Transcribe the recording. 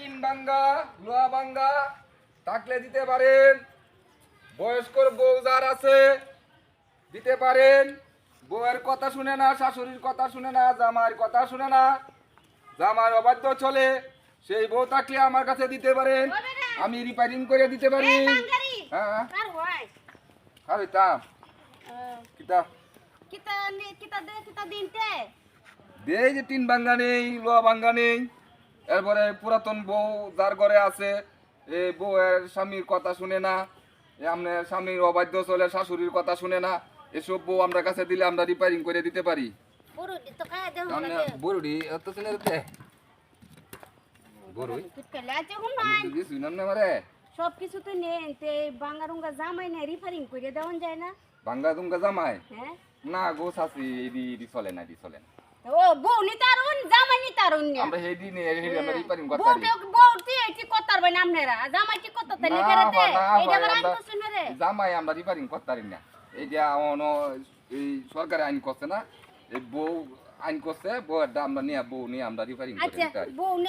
Tin ভাঙ্গা লোহা ভাঙ্গা থাকলে দিতে পারেন। বয়স্কর বউ যার আছে দিতে পারেন। বউয়ের কথা শুনে না, শাশুড়ির কথা শুনে না, জামাইয়ের কথা শুনে না, জামাইয়ের অবাধ্য চলে, সেই বউ থাকলে আমার কাছে দিতে পারেন, আমি রিপেয়ারিং করে দিতে পারি। হ্যাঁ আরে তা কিতা দেই যে টিন ভাঙ্গা নেই, লোহা ভাঙ্গা নেই। এরপরে পুরাতন বউ যার ঘরে আছে, এই বউয়ের স্বামীর কথা শুনে না, আপনার স্বামীর অবাধ্য চলে, শাশুড়ির কথা শুনে না, এসব বউ আমরা কাছে দিলে আমরা রিপেয়ারিং করে দিতে পারি। বড়ি এত শুনে দিতে বড়ি সবকিছু তো নেন বাঙ্গা রুঙ্গা জামাই না রিফারিং করে দেওয়া যায় না। ভাঙ্গা দুঙ্গা জামাই হ্যাঁ না গো শাশি, এডি চলে না, এডি চলে না। ও বউ নি তারুন জামাই নি তারুন না আমরা হেডি নে হেডি আমরা রিপেয়ারিং করতে বউ পারি। বউ তি এটি করতে পারবে না আপনারা, জামাই কি করতে তাই ফেরাতে এইটা আবার আইন করছেন না রে। জামাই আমরা রিপেয়ারিং করতে পারি না। এইটা অন এই সরকারি আইন করছে না, এই বউ আইন করছে, বউয়ের দাম আমরা নিয়ে বউ নিয়ে আমরা রিপেয়ারিং করে আচ্ছা দিতে পারি। বউ নি